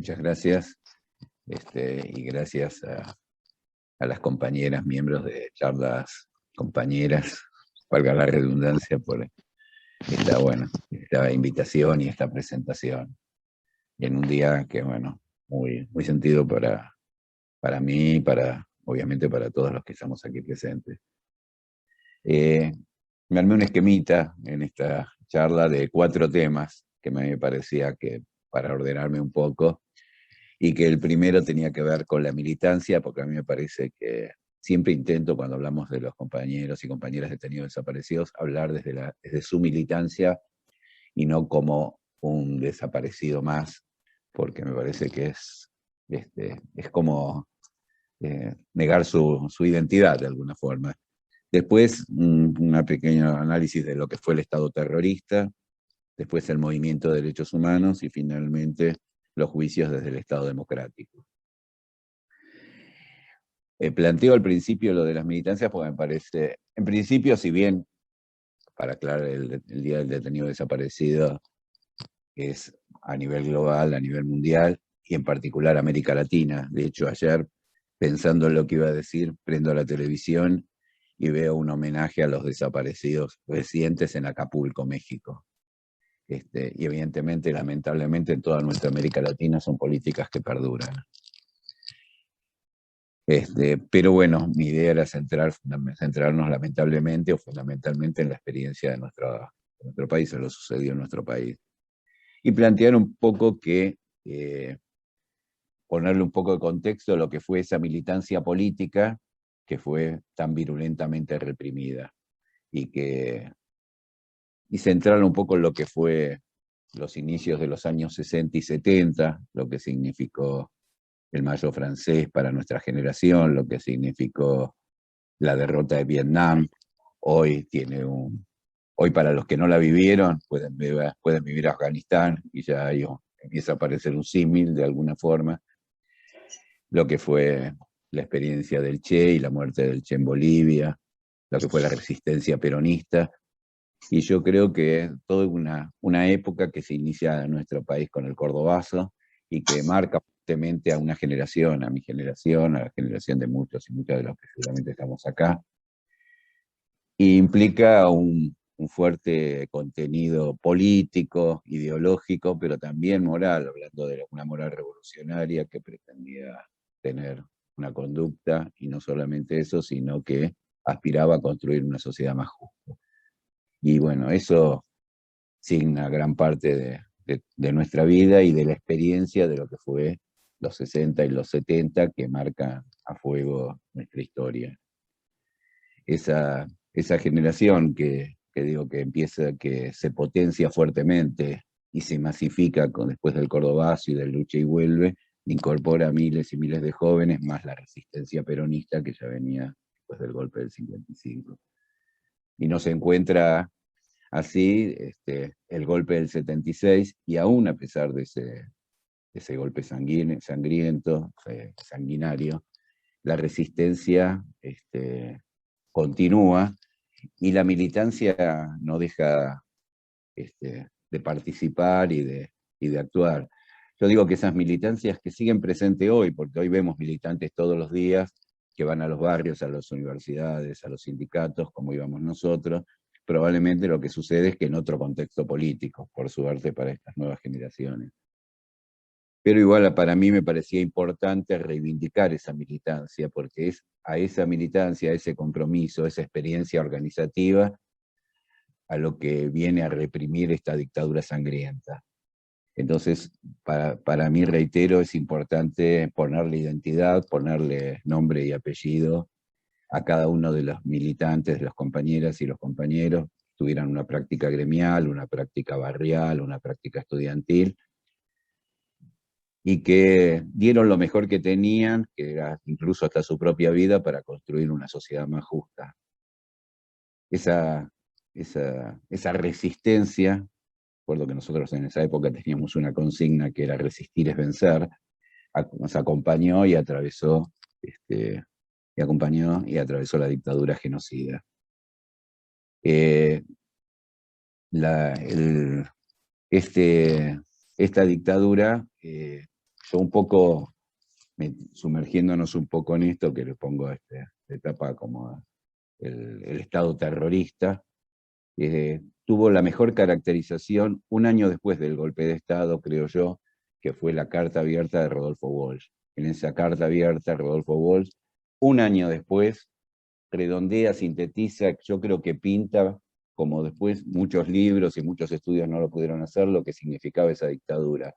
Muchas gracias, y gracias a las compañeras, miembros de charlas compañeras, valga la redundancia, por esta invitación y esta presentación. Y en un día que, muy sentido para mí y obviamente para todos los que estamos aquí presentes. Me armé un esquemita en esta charla de 4 temas que me parecía que, para ordenarme un poco, y que el primero tenía que ver con la militancia, porque a mí me parece que siempre intento, cuando hablamos de los compañeros y compañeras detenidos desaparecidos, hablar desde su militancia y no como un desaparecido más, porque me parece que es como negar su identidad de alguna forma. Después, un pequeño análisis de lo que fue el Estado terrorista, después el movimiento de derechos humanos y finalmente los juicios desde el Estado democrático. Planteo al principio lo de las militancias porque me parece, en principio, si bien, para aclarar, el Día del Detenido Desaparecido es a nivel global, a nivel mundial, y en particular América Latina. De hecho, ayer, pensando en lo que iba a decir, prendo la televisión y veo un homenaje a los desaparecidos recientes en Acapulco, México. Y evidentemente, lamentablemente, en toda nuestra América Latina son políticas que perduran. Pero bueno, mi idea era centrarnos lamentablemente o fundamentalmente en la experiencia de nuestro país, en lo sucedido en nuestro país. Y plantear un poco ponerle un poco de contexto a lo que fue esa militancia política que fue tan virulentamente reprimida. Y centrar un poco en lo que fue los inicios de los años 60 y 70, lo que significó el Mayo francés para nuestra generación, lo que significó la derrota de Vietnam. Hoy para los que no la vivieron, pueden vivir Afganistán y ya ahí empieza a aparecer un símil de alguna forma. Lo que fue la experiencia del Che y la muerte del Che en Bolivia, lo que fue la resistencia peronista. Y yo creo que toda una época que se inicia en nuestro país con el Cordobazo y que marca fuertemente a una generación, a mi generación, a la generación de muchos y muchas de los que seguramente estamos acá, y implica un fuerte contenido político, ideológico, pero también moral, hablando de una moral revolucionaria que pretendía tener una conducta, y no solamente eso, sino que aspiraba a construir una sociedad más justa. Y bueno, eso signa gran parte de nuestra vida y de la experiencia de lo que fue los 60 y los 70, que marcan a fuego nuestra historia. Esa generación que digo que empieza, que se potencia fuertemente y se masifica después del Cordobazo y del Lucha y Vuelve, incorpora a miles y miles de jóvenes, más la resistencia peronista que ya venía después del golpe del 55. Y nos encuentra así el golpe del 76, y aún a pesar de ese golpe sangriento, sanguinario, la resistencia continúa y la militancia no deja de participar y de actuar. Yo digo que esas militancias que siguen presentes hoy, porque hoy vemos militantes todos los días que van a los barrios, a las universidades, a los sindicatos, como íbamos nosotros, probablemente lo que sucede es que en otro contexto político, por suerte para estas nuevas generaciones. Pero igual para mí me parecía importante reivindicar esa militancia, porque es a esa militancia, a ese compromiso, a esa experiencia organizativa, a lo que viene a reprimir esta dictadura sangrienta. Entonces, para mí, reitero, es importante ponerle identidad, ponerle nombre y apellido a cada uno de los militantes, de las compañeras y los compañeros, tuvieran una práctica gremial, una práctica barrial, una práctica estudiantil, y que dieron lo mejor que tenían, que era incluso hasta su propia vida, para construir una sociedad más justa. Esa resistencia, recuerdo que nosotros en esa época teníamos una consigna que era resistir es vencer, nos acompañó y atravesó, la dictadura genocida. Esta dictadura yo un poco, sumergiéndonos un poco en esto, que le pongo esta etapa como el Estado terrorista, tuvo la mejor caracterización un año después del golpe de Estado, creo yo, que fue la carta abierta de Rodolfo Walsh. En esa carta abierta, Rodolfo Walsh, un año después, redondea, sintetiza, yo creo que pinta, como después muchos libros y muchos estudios no lo pudieron hacer, lo que significaba esa dictadura.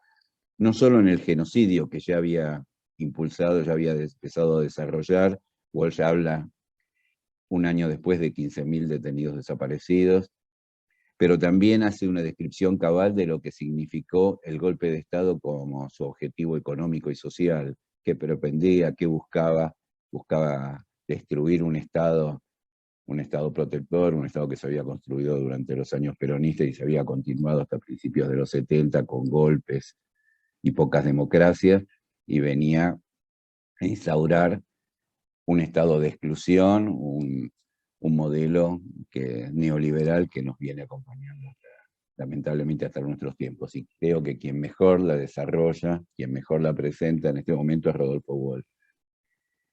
No solo en el genocidio que ya había impulsado, ya había empezado a desarrollar, Walsh habla un año después de 15.000 detenidos desaparecidos, pero también hace una descripción cabal de lo que significó el golpe de Estado como su objetivo económico y social, qué pretendía, qué buscaba destruir un Estado protector, un Estado que se había construido durante los años peronistas y se había continuado hasta principios de los 70 con golpes y pocas democracias, y venía a instaurar un estado de exclusión, un modelo neoliberal que nos viene acompañando lamentablemente hasta nuestros tiempos. Y creo que quien mejor la desarrolla, quien mejor la presenta en este momento es Rodolfo Walsh.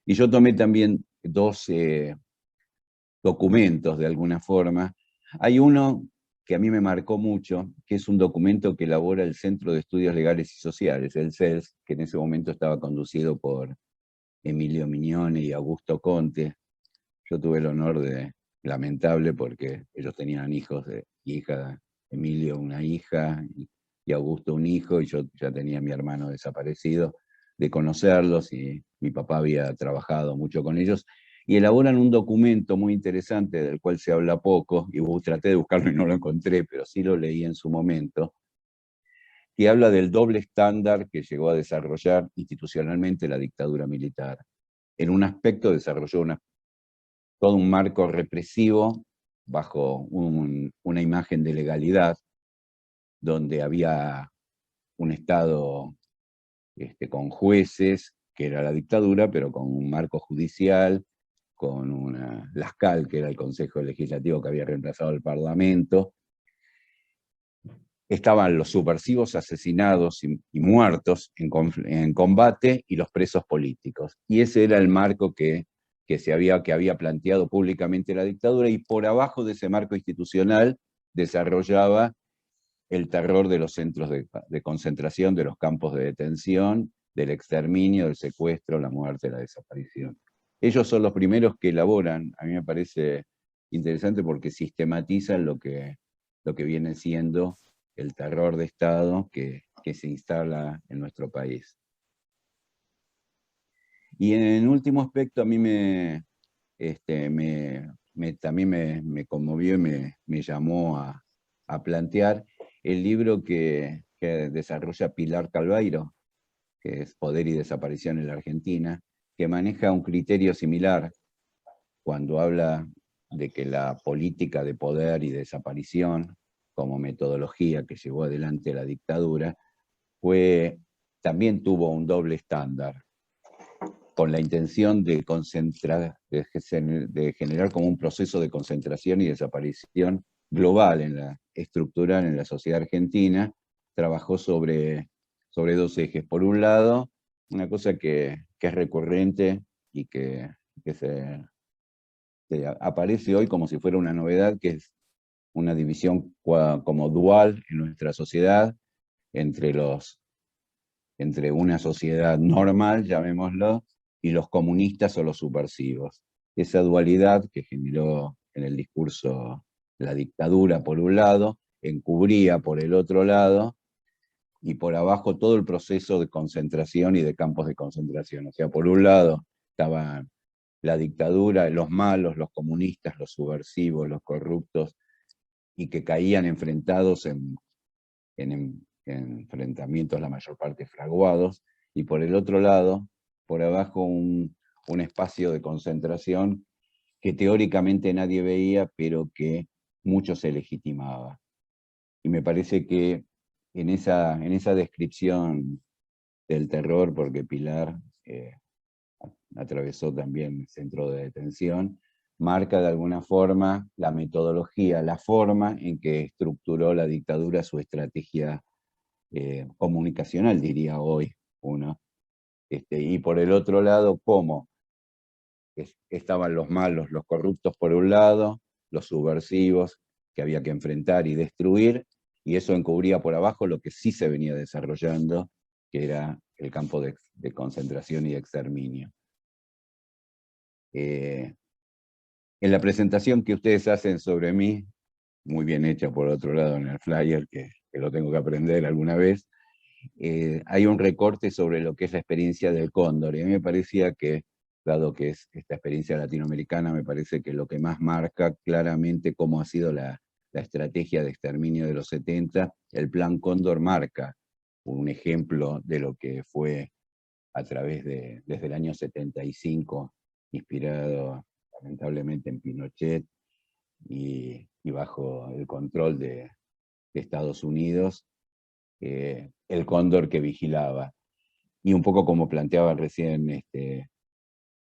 Y yo tomé también dos documentos de alguna forma. Hay uno que a mí me marcó mucho, que es un documento que elabora el Centro de Estudios Legales y Sociales, el CELS, que en ese momento estaba conducido por Emilio Mignone y Augusto Conte. Yo tuve el honor lamentable porque ellos tenían hijos y hija, Emilio una hija y Augusto un hijo, y yo ya tenía a mi hermano desaparecido, de conocerlos, y mi papá había trabajado mucho con ellos, y elaboran un documento muy interesante del cual se habla poco, y traté de buscarlo y no lo encontré, pero sí lo leí en su momento, que habla del doble estándar que llegó a desarrollar institucionalmente la dictadura militar. En un aspecto desarrolló todo un marco represivo bajo una imagen de legalidad, donde había un Estado con jueces, que era la dictadura, pero con un marco judicial, con la SCAL, que era el Consejo Legislativo que había reemplazado al Parlamento. Estaban los subversivos asesinados y muertos en combate, y los presos políticos. Y ese era el marco que había planteado públicamente la dictadura, y por abajo de ese marco institucional desarrollaba el terror de los centros de concentración, de los campos de detención, del exterminio, del secuestro, la muerte, la desaparición. Ellos son los primeros que elaboran, a mí me parece interesante porque sistematizan lo que viene siendo el terror de Estado que se instala en nuestro país. Y en último aspecto, a mí también me conmovió y me llamó a plantear el libro que desarrolla Pilar Calveiro, que es Poder y Desaparición en la Argentina, que maneja un criterio similar cuando habla de que la política de poder y desaparición, como metodología que llevó adelante la dictadura, también tuvo un doble estándar, con la intención de generar como un proceso de concentración y desaparición global, estructural en la sociedad argentina. Trabajó sobre dos ejes. Por un lado, una cosa que es recurrente y que aparece hoy como si fuera una novedad, que es una división como dual en nuestra sociedad entre una sociedad normal, llamémoslo, y los comunistas o los subversivos. Esa dualidad que generó en el discurso la dictadura por un lado, encubría por el otro lado, y por abajo todo el proceso de concentración y de campos de concentración. O sea, por un lado estaba la dictadura, los malos, los comunistas, los subversivos, los corruptos, y que caían enfrentados en enfrentamientos la mayor parte fraguados, y por el otro lado, por abajo un espacio de concentración que teóricamente nadie veía, pero que mucho se legitimaba. Y me parece que en esa descripción del terror, porque Pilar atravesó también el centro de detención, marca de alguna forma la metodología, la forma en que estructuró la dictadura su estrategia comunicacional, diría hoy uno, Y por el otro lado, cómo estaban los malos, los corruptos por un lado, los subversivos que había que enfrentar y destruir, y eso encubría por abajo lo que sí se venía desarrollando, que era el campo de concentración y de exterminio. En la presentación que ustedes hacen sobre mí, muy bien hecha por otro lado en el flyer, que lo tengo que aprender alguna vez, hay un recorte sobre lo que es la experiencia del cóndor, y a mí me parecía que, dado que es esta experiencia latinoamericana, me parece que lo que más marca claramente cómo ha sido la estrategia de exterminio de los 70, el Plan Cóndor marca un ejemplo de lo que fue a través desde el año 75, inspirado lamentablemente en Pinochet y bajo el control de Estados Unidos, el cóndor que vigilaba. Y un poco como planteaba recién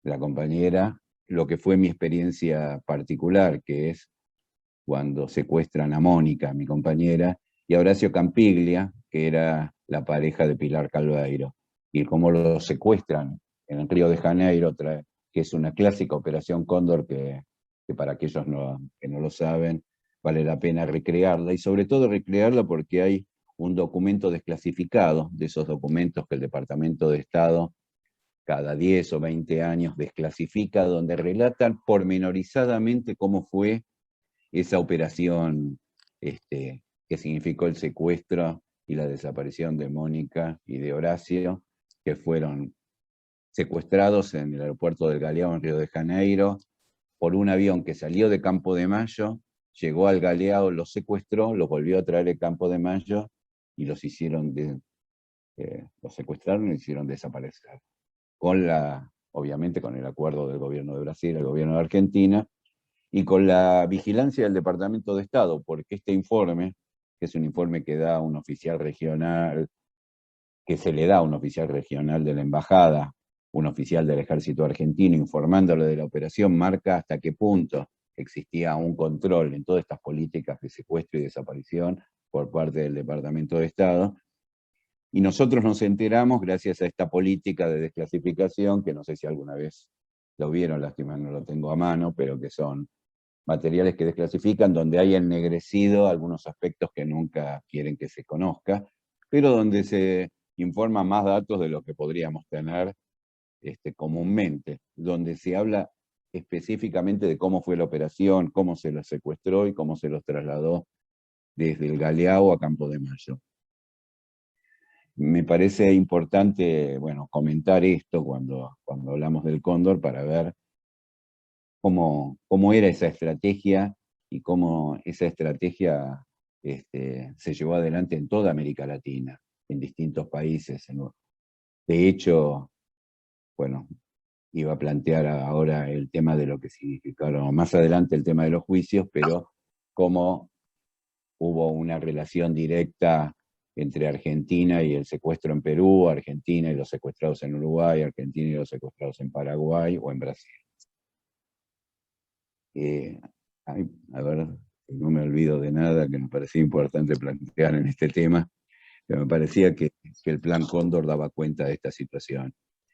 la compañera, lo que fue mi experiencia particular, que es cuando secuestran a Mónica, mi compañera, y a Horacio Campiglia, que era la pareja de Pilar Calveiro, y cómo lo secuestran en el Río de Janeiro, que es una clásica operación Cóndor que para aquellos que no lo saben, vale la pena recrearla, y sobre todo recrearla porque hay un documento desclasificado, de esos documentos que el Departamento de Estado cada 10 o 20 años desclasifica, donde relatan pormenorizadamente cómo fue esa operación que significó el secuestro y la desaparición de Mónica y de Horacio, que fueron secuestrados en el aeropuerto del Galeão en Río de Janeiro por un avión que salió de Campo de Mayo, llegó al Galeão, los secuestró, los volvió a traer de Campo de Mayo y los secuestraron y hicieron desaparecer. Obviamente con el acuerdo del gobierno de Brasil, el gobierno de Argentina, y con la vigilancia del Departamento de Estado, porque este informe, que es un informe que da un oficial regional, que se le da a un oficial regional de la embajada, un oficial del ejército argentino, informándole de la operación, marca hasta qué punto existía un control en todas estas políticas de secuestro y desaparición por parte del Departamento de Estado. Y nosotros nos enteramos gracias a esta política de desclasificación, que no sé si alguna vez lo vieron, lástima no lo tengo a mano, pero que son materiales que desclasifican, donde hay ennegrecido algunos aspectos que nunca quieren que se conozca, pero donde se informan más datos de lo que podríamos tener comúnmente, donde se habla específicamente de cómo fue la operación, cómo se los secuestró y cómo se los trasladó desde el Galeão a Campo de Mayo. Me parece importante, bueno, comentar esto cuando hablamos del Cóndor para ver cómo era esa estrategia y cómo esa estrategia se llevó adelante en toda América Latina, en distintos países. De hecho, bueno, iba a plantear ahora el tema de lo que significaron, más adelante el tema de los juicios, pero cómo hubo una relación directa entre Argentina y el secuestro en Perú, Argentina y los secuestrados en Uruguay, Argentina y los secuestrados en Paraguay o en Brasil. A ver, no me olvido de nada que me parecía importante plantear en este tema, que me parecía que el Plan Cóndor daba cuenta de esta situación.